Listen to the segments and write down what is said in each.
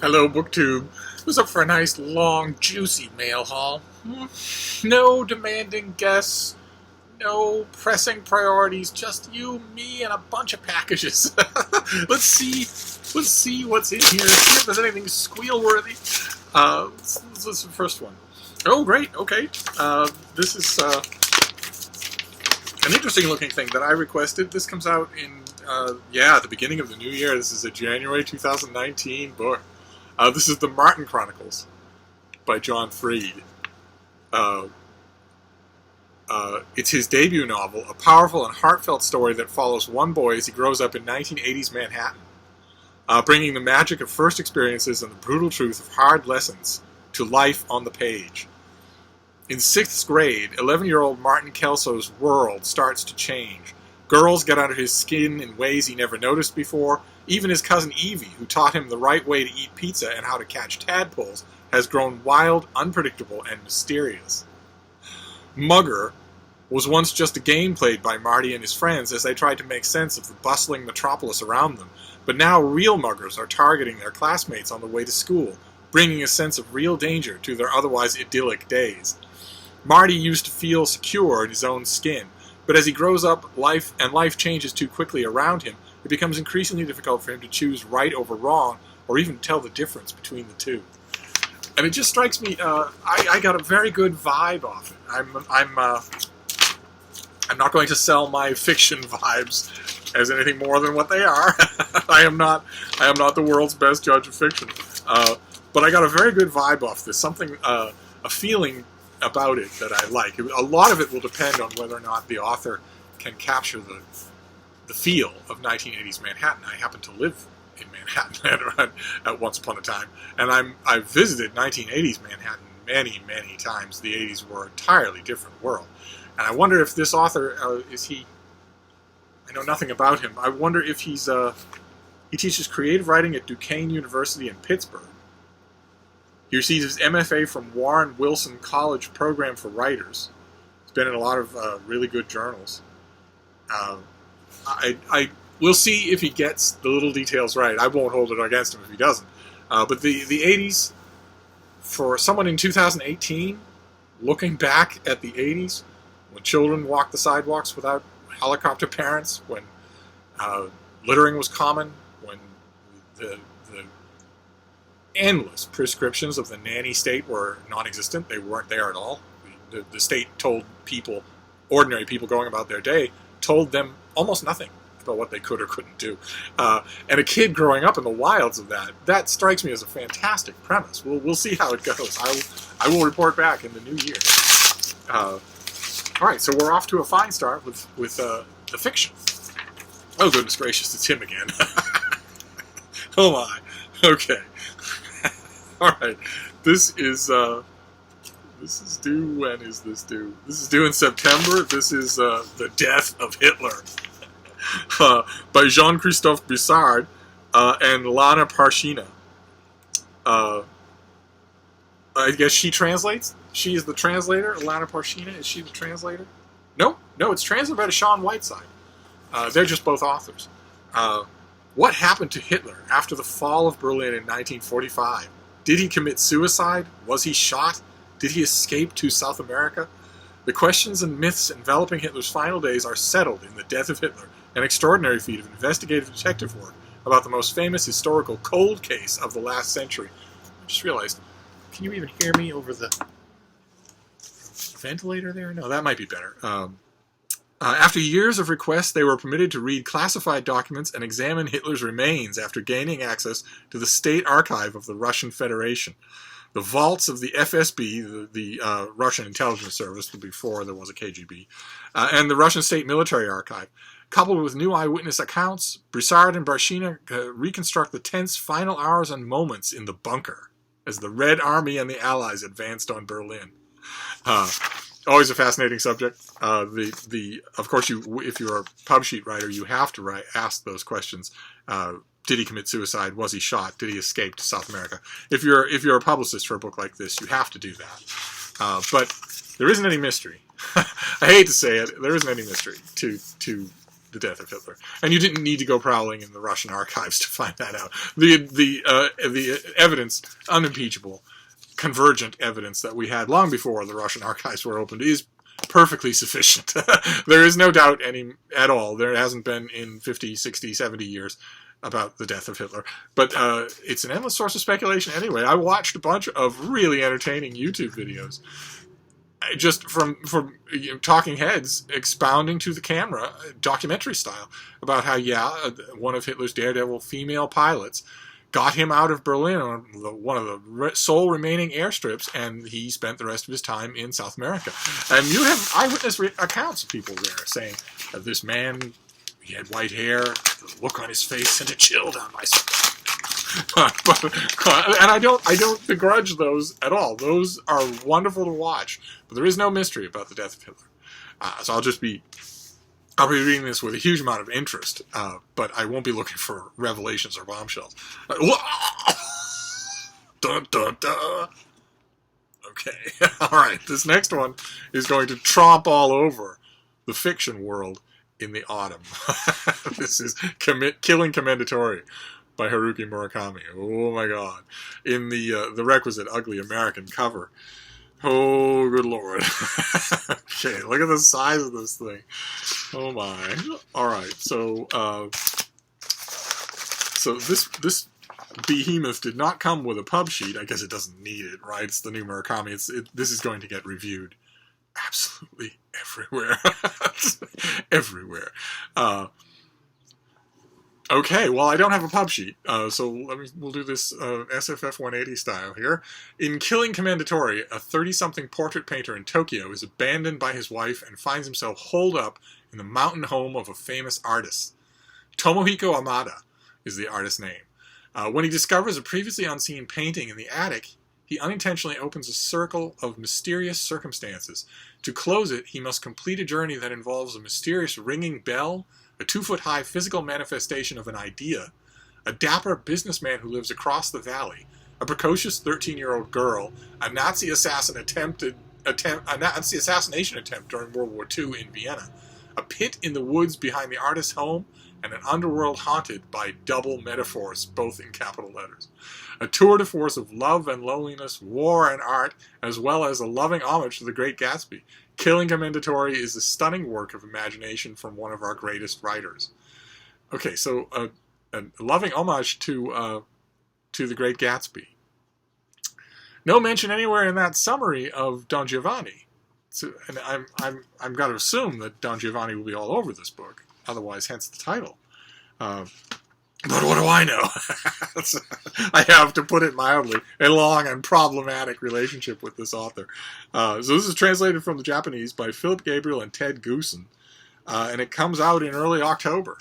Hello, BookTube. Who's up for a nice, long, juicy mail haul? No demanding guests, no pressing priorities, just you, me, and a bunch of packages. Let's see what's in here. See if there's anything squeal-worthy. Let's listen to the first one. Oh, great. Okay. This is an interesting-looking thing that I requested. This comes out in, at the beginning of the new year. This is a January 2019 book. This is the Martin Chronicles by John Fried. It's his debut novel, a powerful and heartfelt story that follows one boy as he grows up in 1980s Manhattan, bringing the magic of first experiences and the brutal truth of hard lessons to life on the page. In 6th grade, 11-year-old Martin Kelso's world starts to change. Girls get under his skin in ways he never noticed before. Even his cousin Evie, who taught him the right way to eat pizza and how to catch tadpoles, has grown wild, unpredictable, and mysterious. Mugger was once just a game played by Marty and his friends as they tried to make sense of the bustling metropolis around them, but now real muggers are targeting their classmates on the way to school, bringing a sense of real danger to their otherwise idyllic days. Marty used to feel secure in his own skin, but as he grows up, life changes too quickly around him, it becomes increasingly difficult for him to choose right over wrong, or even tell the difference between the two. And it just strikes me, I got a very good vibe off it. I'm not going to sell my fiction vibes as anything more than what they are. I am not the world's best judge of fiction. But I got a very good vibe off this, something, a feeling about it that I like. A lot of it will depend on whether or not the author can capture the feel of 1980s Manhattan. I happen to live in Manhattan at once upon a time, and I've visited 1980s Manhattan many, many times. The 80s were an entirely different world, and I wonder if this author I know nothing about him. I wonder if he teaches creative writing at Duquesne University in Pittsburgh. He received his MFA from Warren Wilson College Program for Writers. He's been in a lot of really good journals. We'll see if he gets the little details right. I won't hold it against him if he doesn't. But the 80s, for someone in 2018, looking back at the 80s, when children walked the sidewalks without helicopter parents, when littering was common, when the endless prescriptions of the nanny state were non-existent. They weren't there at all. The state told people, ordinary people going about their day, told them almost nothing about what they could or couldn't do. And a kid growing up in the wilds of that strikes me as a fantastic premise. We'll see how it goes. I will report back in the new year. All right, so we're off to a fine start with the fiction. Oh, goodness gracious, it's him again. Oh, my. Okay. All right. This is due. When is this due? This is due in September. This is The Death of Hitler by Jean-Christophe Bissard and Lana Parshina. I guess she translates. She is the translator. Lana Parshina, is she the translator? No, it's translated by Sean Whiteside. They're just both authors. What happened to Hitler after the fall of Berlin in 1945? Did he commit suicide? Was he shot? Did he escape to South America? The questions and myths enveloping Hitler's final days are settled in The Death of Hitler, an extraordinary feat of investigative detective work about the most famous historical cold case of the last century. I just realized, can you even hear me over the ventilator there? No, that might be better. After years of requests, they were permitted to read classified documents and examine Hitler's remains after gaining access to the State Archive of the Russian Federation. The vaults of the FSB, the Russian Intelligence Service, before there was a KGB, and the Russian State Military Archive. Coupled with new eyewitness accounts, Broussard and Barshina reconstruct the tense final hours and moments in the bunker as the Red Army and the Allies advanced on Berlin. Always a fascinating subject. Of course, if you're a pub sheet writer, you have to ask those questions. Did he commit suicide? Was he shot? Did he escape to South America? If you're a publicist for a book like this, you have to do that. But there isn't any mystery. I hate to say it. There isn't any mystery to the death of Hitler. And you didn't need to go prowling in the Russian archives to find that out. The evidence, unimpeachable, convergent evidence that we had long before the Russian archives were opened is perfectly sufficient. There is no doubt at all. There hasn't been in 50, 60, 70 years about the death of Hitler. But it's an endless source of speculation anyway. I watched a bunch of really entertaining YouTube videos just from talking heads expounding to the camera, documentary style, about how, one of Hitler's daredevil female pilots got him out of Berlin on one of the sole remaining airstrips, and he spent the rest of his time in South America. And you have eyewitness accounts of people there saying that this man, he had white hair, the look on his face sent a chill down my spine. And I don't begrudge those at all. Those are wonderful to watch, but there is no mystery about the death of Hitler. So I'll be reading this with a huge amount of interest, but I won't be looking for revelations or bombshells. Dun, dun, dun. Okay, all right. This next one is going to tromp all over the fiction world in the autumn. This is Killing Commendatore by Haruki Murakami. Oh my God! In the requisite ugly American cover. Oh, good Lord. Okay, look at the size of this thing. Oh my. Alright, so this behemoth did not come with a pub sheet. I guess it doesn't need it, right? It's the new Murakami. This is going to get reviewed absolutely everywhere. Everywhere. Okay, well, I don't have a pub sheet, so we'll do this SFF 180 style here. In Killing Commendatore, a 30-something portrait painter in Tokyo is abandoned by his wife and finds himself holed up in the mountain home of a famous artist. Tomohiko Amada is the artist's name. When he discovers a previously unseen painting in the attic, he unintentionally opens a circle of mysterious circumstances. To close it, he must complete a journey that involves a mysterious ringing bell, a 2-foot-high physical manifestation of an idea, a dapper businessman who lives across the valley, a precocious 13-year-old girl, a Nazi assassination attempt during World War II in Vienna, a pit in the woods behind the artist's home, and an underworld haunted by double metaphors, both in capital letters. A tour de force of love and loneliness, war and art, as well as a loving homage to the Great Gatsby. Killing Commendatore is a stunning work of imagination from one of our greatest writers. Okay, so a loving homage to the Great Gatsby. No mention anywhere in that summary of Don Giovanni. So, and I'm going to assume that Don Giovanni will be all over this book. Otherwise, hence the title. But what do I know? I have, to put it mildly, a long and problematic relationship with this author. So this is translated from the Japanese by Philip Gabriel and Ted Goosen, and it comes out in early October.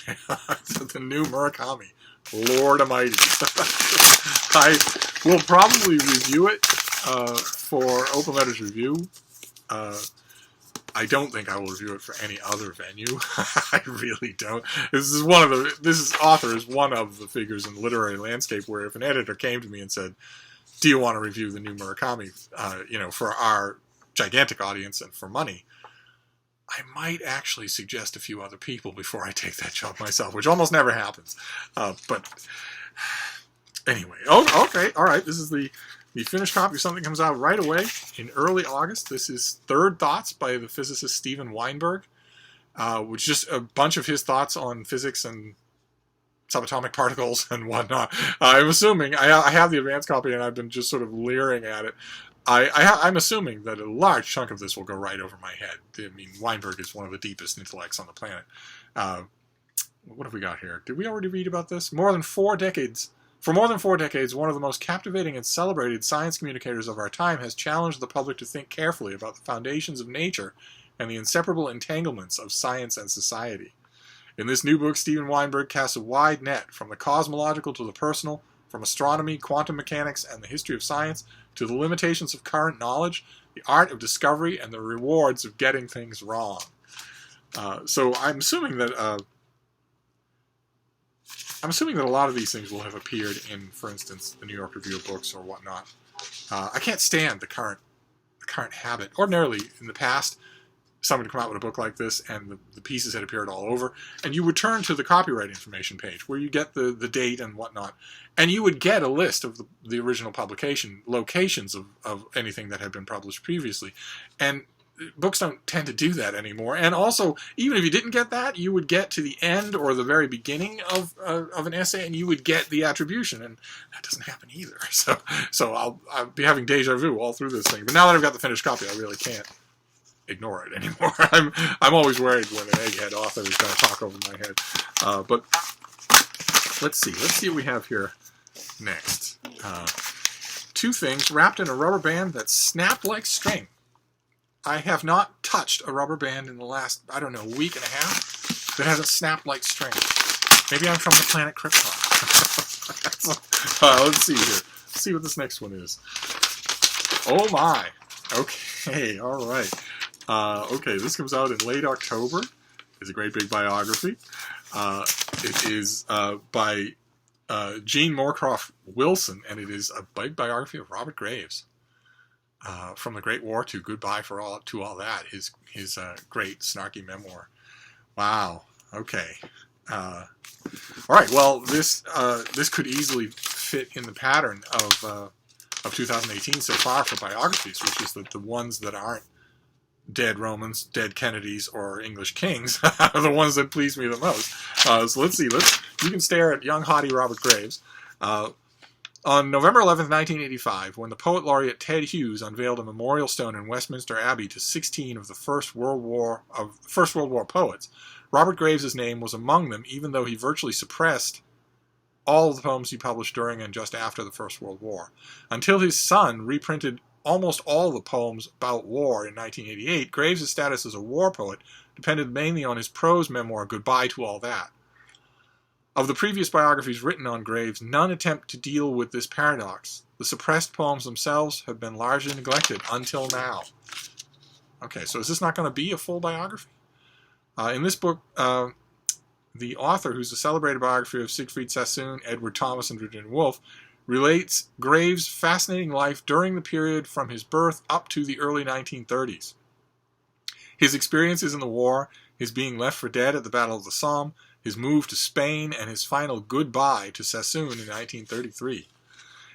The new Murakami. Lord Almighty. I will probably review it for Open Letters Review. I don't think I will review it for any other venue. I really don't. This author is one of the figures in the literary landscape where if an editor came to me and said, "Do you want to review the new Murakami, for our gigantic audience and for money?" I might actually suggest a few other people before I take that job myself, which almost never happens. But anyway, okay, all right. This is the finished copy of something that comes out right away in early August. This is Third Thoughts by the physicist Steven Weinberg, which is just a bunch of his thoughts on physics and subatomic particles and whatnot. I'm assuming, I have the advanced copy and I've been just sort of leering at it. I'm assuming that a large chunk of this will go right over my head. I mean, Weinberg is one of the deepest intellects on the planet. What have we got here? Did we already read about this? For more than 4 decades, one of the most captivating and celebrated science communicators of our time has challenged the public to think carefully about the foundations of nature and the inseparable entanglements of science and society. In this new book, Steven Weinberg casts a wide net from the cosmological to the personal, from astronomy, quantum mechanics, and the history of science, to the limitations of current knowledge, the art of discovery, and the rewards of getting things wrong. So I'm assuming that a lot of these things will have appeared in, for instance, the New York Review of Books or whatnot. I can't stand the current habit. Ordinarily, in the past, someone to come out with a book like this, and the pieces had appeared all over, and you would turn to the copyright information page where you get the date and whatnot, and you would get a list of the original publication locations of anything that had been published previously. And books don't tend to do that anymore. And also, even if you didn't get that, you would get to the end or the very beginning of an essay, and you would get the attribution, and that doesn't happen either. So I'll be having deja vu all through this thing. But now that I've got the finished copy, I really can't ignore it anymore. I'm always worried when an egghead author is going to talk over my head. But let's see what we have here next. Two things wrapped in a rubber band that snapped like string. I have not touched a rubber band in the last, I don't know, week and a half that hasn't snapped like string. Maybe I'm from the planet Krypton. Let's see here. Let's see what this next one is. Oh my. Okay, all right. Okay, this comes out in late October. It's a great big biography. It is by Jean Moorcroft Wilson, and it is a big biography of Robert Graves. From the Great War to Goodbye to all that, his great snarky memoir. Wow. Okay. All right. Well, this could easily fit in the pattern of 2018 so far for biographies, which is that the ones that aren't dead Romans, dead Kennedys, or English kings are the ones that please me the most. So let's see. You can stare at young hottie Robert Graves. On November 11th, 1985, when the poet laureate Ted Hughes unveiled a memorial stone in Westminster Abbey to 16 of the First World War poets, Robert Graves' name was among them, even though he virtually suppressed all of the poems he published during and just after the First World War. Until his son reprinted almost all the poems about war in 1988, Graves' status as a war poet depended mainly on his prose memoir, Goodbye to All That. Of the previous biographies written on Graves, none attempt to deal with this paradox. The suppressed poems themselves have been largely neglected until now. Okay, so is this not going to be a full biography? In this book, the author, who's a celebrated biographer of Siegfried Sassoon, Edward Thomas, and Virginia Woolf, relates Graves' fascinating life during the period from his birth up to the early 1930s. His experiences in the war, his being left for dead at the Battle of the Somme, his move to Spain, and his final goodbye to Sassoon in 1933.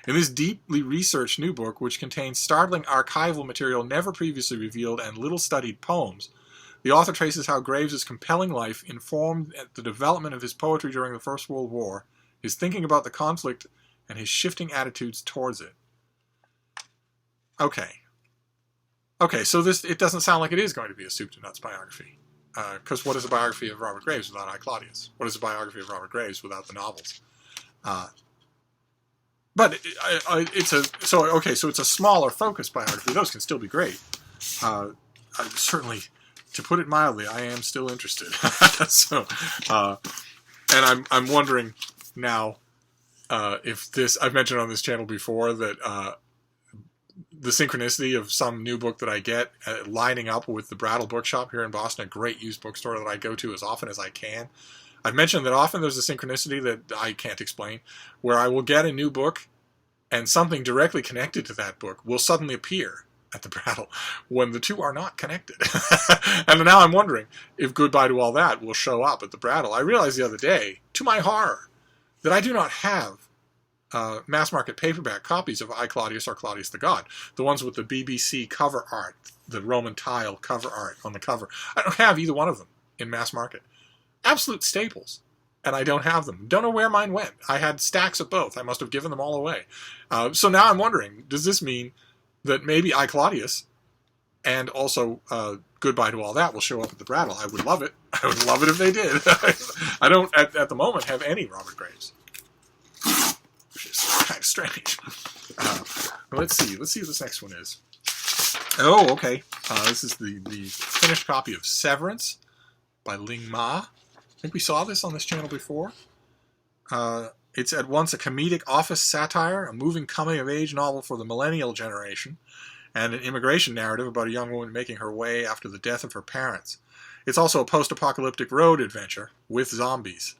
In this deeply researched new book, which contains startling archival material never previously revealed and little-studied poems, the author traces how Graves' compelling life informed the development of his poetry during the First World War, his thinking about the conflict, and his shifting attitudes towards it. Okay, so it doesn't sound like it is going to be a soup-to-nuts biography. Because what is a biography of Robert Graves without I, Claudius? What is a biography of Robert Graves without the novels? But it's a smaller focused biography. Those can still be great. Certainly, to put it mildly, I am still interested. And I'm wondering now if this, I've mentioned on this channel before that the synchronicity of some new book that I get lining up with the Brattle Bookshop here in Boston, a great used bookstore that I go to as often as I can. I've mentioned that often there's a synchronicity that I can't explain, where I will get a new book and something directly connected to that book will suddenly appear at the Brattle when the two are not connected. And now I'm wondering if Goodbye to All That will show up at the Brattle. I realized the other day, to my horror, that I do not have mass market paperback copies of I, Claudius, or Claudius the God. The ones with the BBC cover art, the Roman tile cover art on the cover. I don't have either one of them in mass market. Absolute staples. And I don't have them. Don't know where mine went. I had stacks of both. I must have given them all away. So now I'm wondering, does this mean that maybe I, Claudius, and also Goodbye to All That will show up at the Brattle? I would love it. I would love it if they did. I don't, at the moment, have any Robert Graves. Which is kind of strange. Let's see what this next one is. Oh, okay. This is the finished copy of Severance by Ling Ma. I think we saw this on this channel before. It's at once a comedic office satire, a moving coming-of-age novel for the millennial generation, and an immigration narrative about a young woman making her way after the death of her parents. It's also a post-apocalyptic road adventure with zombies.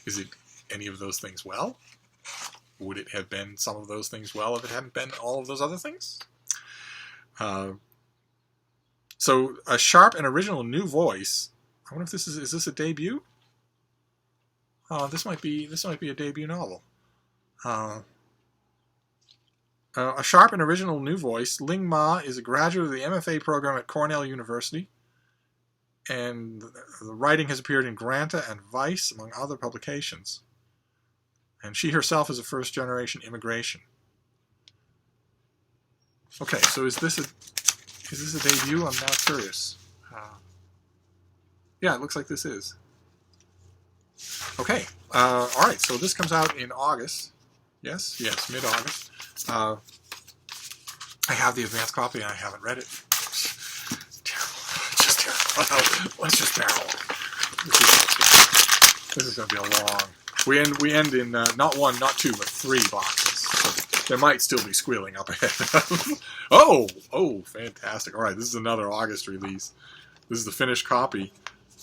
Is it any of those things well? Would it have been some of those things well if it hadn't been all of those other things? So a sharp and original new voice. I wonder if this is this a debut? This might be a debut novel. A sharp and original new voice. Ling Ma is a graduate of the MFA program at Cornell University, and the writing has appeared in Granta and Vice, among other publications. And she herself is a first-generation immigration. Okay, so is this a debut? I'm now curious. Yeah, it looks like this is. Okay, all right. So this comes out in August. Yes, mid-August. I have the advanced copy and I haven't read it. Terrible, just terrible. Let's just barrel. This is going to be a long. We end in not one, not two, but 3 boxes. So there might still be squealing up ahead. Oh, fantastic! All right, this is another August release. This is the finished copy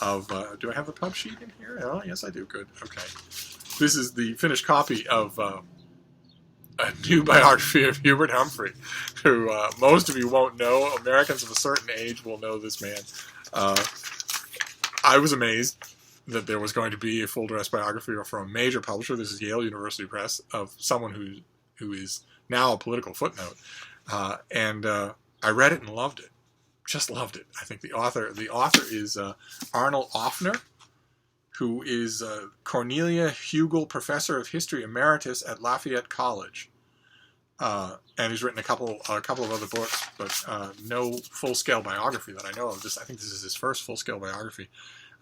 of. Do I have the pub sheet in here? Oh, yes, I do. Good. Okay. This is the finished copy of a new biography of Hubert Humphrey, who most of you won't know. Americans of a certain age will know this man. I was amazed that there was going to be a full-dress biography from a major publisher. This is Yale University Press, of someone who is now a political footnote. And I read it and loved it. Just loved it. I think the author is Arnold Offner, who is Cornelia Hugel Professor of History Emeritus at Lafayette College. And he's written a couple of other books, but no full-scale biography that I know of. I think this is his first full-scale biography.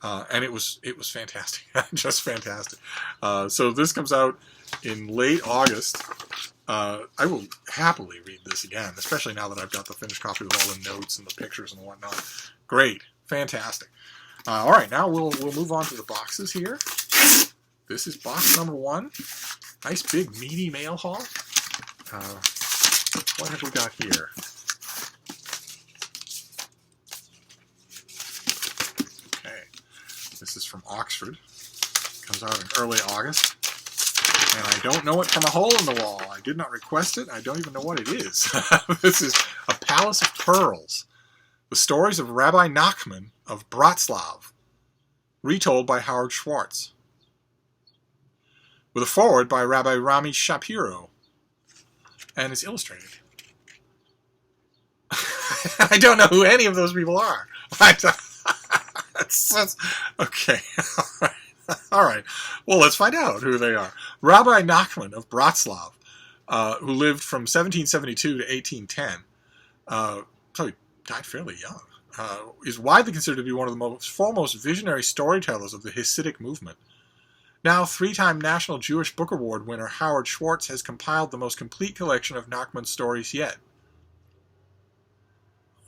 And it was fantastic, just fantastic. So this comes out in late August. I will happily read this again, especially now that I've got the finished copy with all the notes and the pictures and whatnot. Great, fantastic. All right, now we'll move on to the boxes here. This is box number 1. Nice big meaty mail haul. What have we got here? This is from Oxford. Comes out in early August. And I don't know it from a hole in the wall. I did not request it. I don't even know what it is. This is A Palace of Pearls. The Stories of Rabbi Nachman of Bratslav. Retold by Howard Schwartz. With a foreword by Rabbi Rami Shapiro. And it's illustrated. I don't know who any of those people are. Okay. All right. Well, let's find out who they are. Rabbi Nachman of Bratslav, who lived from 1772 to 1810, probably died fairly young, is widely considered to be one of the foremost visionary storytellers of the Hasidic movement. Now 3-time National Jewish Book Award winner Howard Schwartz has compiled the most complete collection of Nachman's stories yet.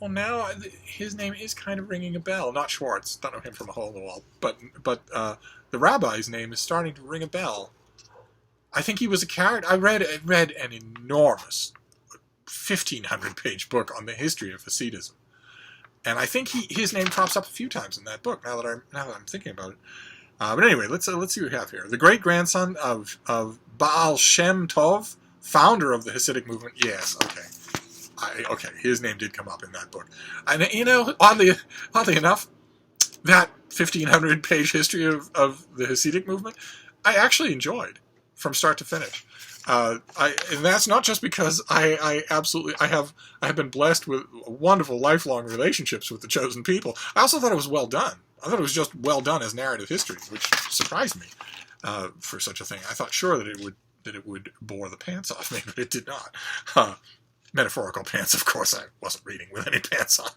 Well, now his name is kind of ringing a bell. Not Schwartz, don't know him from a hole in the wall, but the rabbi's name is starting to ring a bell. I think he was a character. I read an enormous 1,500-page book on the history of Hasidism, and I think his name pops up a few times in that book. Now that I'm thinking about it. But anyway, let's see what we have here. The great grandson of Baal Shem Tov, founder of the Hasidic movement. Yes, okay. Okay, his name did come up in that book. And, oddly enough, that 1,500-page history of the Hasidic movement, I actually enjoyed from start to finish. And that's not just because I have been blessed with wonderful lifelong relationships with the chosen people. I also thought it was well done. I thought it was just well done as narrative history, which surprised me for such a thing. I thought sure that it would bore the pants off me, but it did not. Metaphorical pants, of course. I wasn't reading with any pants on.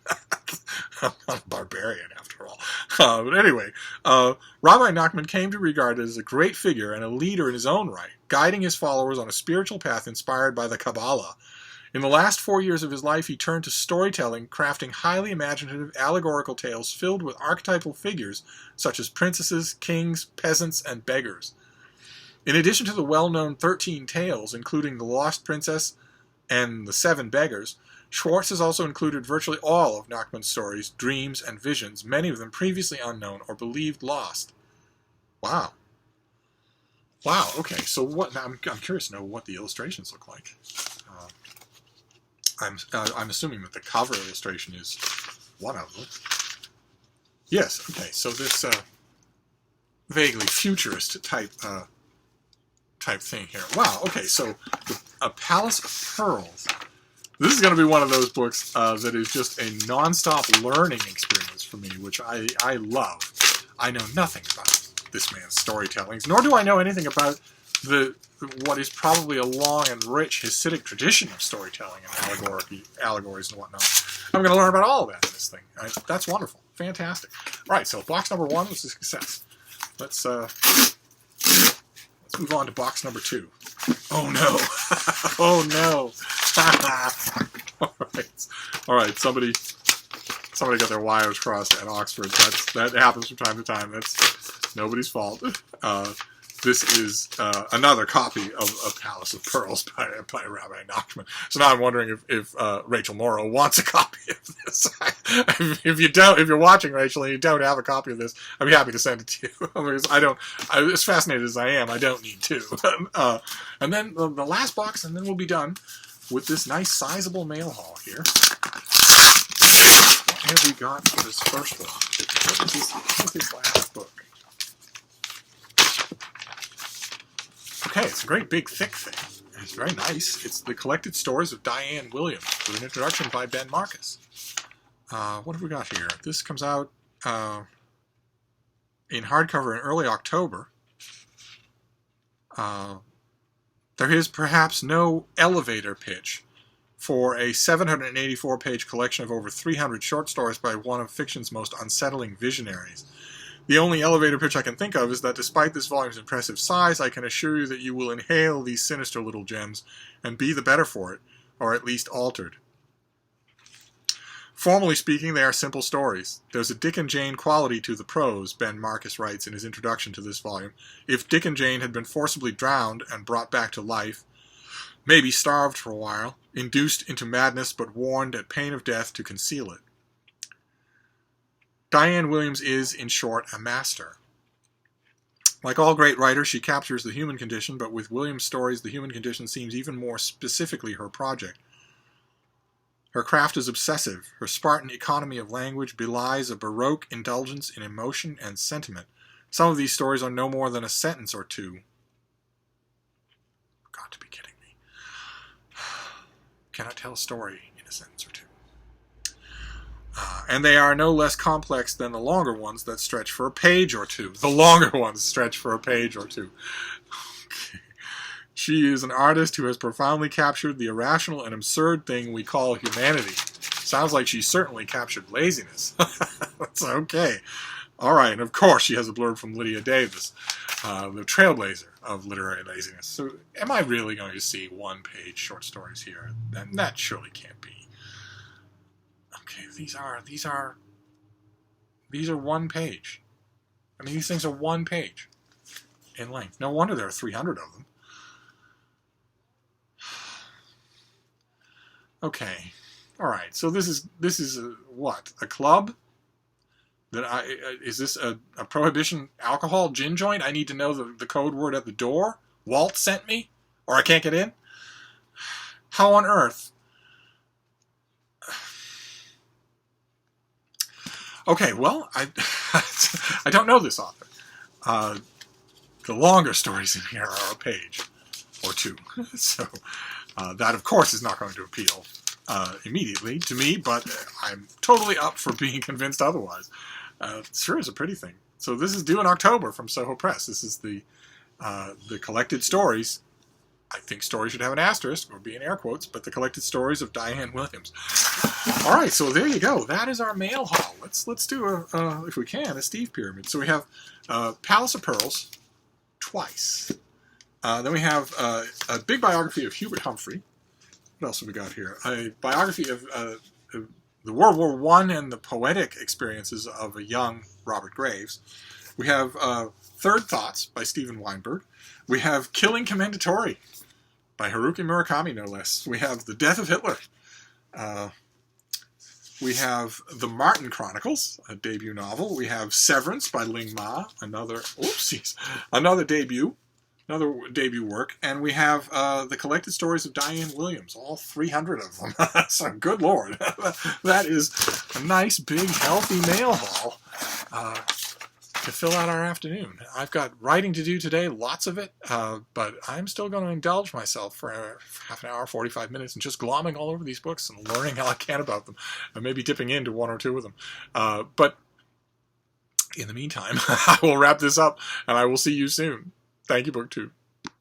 I'm a barbarian, after all. But anyway, Rabbi Nachman came to be regarded as a great figure and a leader in his own right, guiding his followers on a spiritual path inspired by the Kabbalah. In the last 4 years of his life, he turned to storytelling, crafting highly imaginative, allegorical tales filled with archetypal figures such as princesses, kings, peasants, and beggars. In addition to the well-known 13 tales, including The Lost Princess and The 7 Beggars, Schwartz has also included virtually all of Nachman's stories, dreams, and visions, many of them previously unknown or believed lost. Wow. Wow, okay, so what? Now I'm curious to know what the illustrations look like. I'm assuming that the cover illustration is one of them. Yes. Okay. So this vaguely futurist type thing here. Wow. Okay. So a Palace of Pearls. This is going to be one of those books that is just a non-stop learning experience for me, which I love. I know nothing about this man's storytellings, nor do I know anything about what is probably a long and rich Hasidic tradition of storytelling and allegories and whatnot. I'm going to learn about all of that in this thing. That's wonderful. Fantastic. All right, so box number 1 was a success. Let's move on to box number 2. Oh, no. Oh, no. All right. Somebody got their wires crossed at Oxford. That happens from time to time. That's nobody's fault. This is another copy of A Palace of Pearls by Rabbi Nachman. So now I'm wondering if Rachel Morrow wants a copy of this. If you're watching, Rachel, and you don't have a copy of this, I'd be happy to send it to you. Because as fascinated as I am, I don't need two. And then the last box, and then we'll be done with this nice sizable mail haul here. What have we got for this first one? What is this last book? Okay, it's a great big thick thing. It's very nice. It's The Collected Stories of Diane Williams with an introduction by Ben Marcus. What have we got here? This comes out in hardcover in early October. There is perhaps no elevator pitch for a 784-page collection of over 300 short stories by one of fiction's most unsettling visionaries. The only elevator pitch I can think of is that despite this volume's impressive size, I can assure you that you will inhale these sinister little gems and be the better for it, or at least altered. Formally speaking, they are simple stories. There's a Dick and Jane quality to the prose, Ben Marcus writes in his introduction to this volume. If Dick and Jane had been forcibly drowned and brought back to life, maybe starved for a while, induced into madness but warned at pain of death to conceal it. Diane Williams is, in short, a master. Like all great writers, she captures the human condition, but with Williams' stories, the human condition seems even more specifically her project. Her craft is obsessive. Her Spartan economy of language belies a Baroque indulgence in emotion and sentiment. Some of these stories are no more than a sentence or two. Got to be kidding me. Cannot tell a story in a sentence or two. And they are no less complex than the longer ones that stretch for a page or two. The longer ones stretch for a page or two. Okay. She is an artist who has profoundly captured the irrational and absurd thing we call humanity. Sounds like she certainly captured laziness. That's okay. All right, and of course she has a blurb from Lydia Davis, the trailblazer of literary laziness. So am I really going to see one-page short stories here? That surely can't be. Okay, these are one page. I mean, these things are one page in length. No wonder there are 300 of them. Okay, all right. So this is what, a club? Is this a prohibition alcohol gin joint? I need to know the code word at the door. Walt sent me, or I can't get in. How on earth? Okay, well, I don't know this author. The longer stories in here are a page or two. So that, of course, is not going to appeal immediately to me, but I'm totally up for being convinced otherwise. Sure is a pretty thing. So this is due in October from Soho Press. This is the Collected Stories. I think stories should have an asterisk, or be in air quotes, but The Collected Stories of Diane Williams. All right, so there you go. That is our mail haul. Let's do, if we can, a Steve Pyramid. So we have Palace of Pearls twice. Then we have a big biography of Hubert Humphrey. What else have we got here? A biography of the World War I and the poetic experiences of a young Robert Graves. We have Third Thoughts by Stephen Weinberg. We have Killing Commendatore by Haruki Murakami, no less. We have The Death of Hitler. We have The Martin Chronicles, a debut novel. We have Severance by Ling Ma, another debut. Another debut work, and we have the collected stories of Diane Williams, all 300 of them. So, good Lord, that is a nice, big, healthy mail haul to fill out our afternoon. I've got writing to do today, lots of it, but I'm still going to indulge myself for half an hour, 45 minutes, and just glomming all over these books and learning how I can about them, and maybe dipping into one or two of them. But in the meantime, I will wrap this up, and I will see you soon. Thank you, BookTube.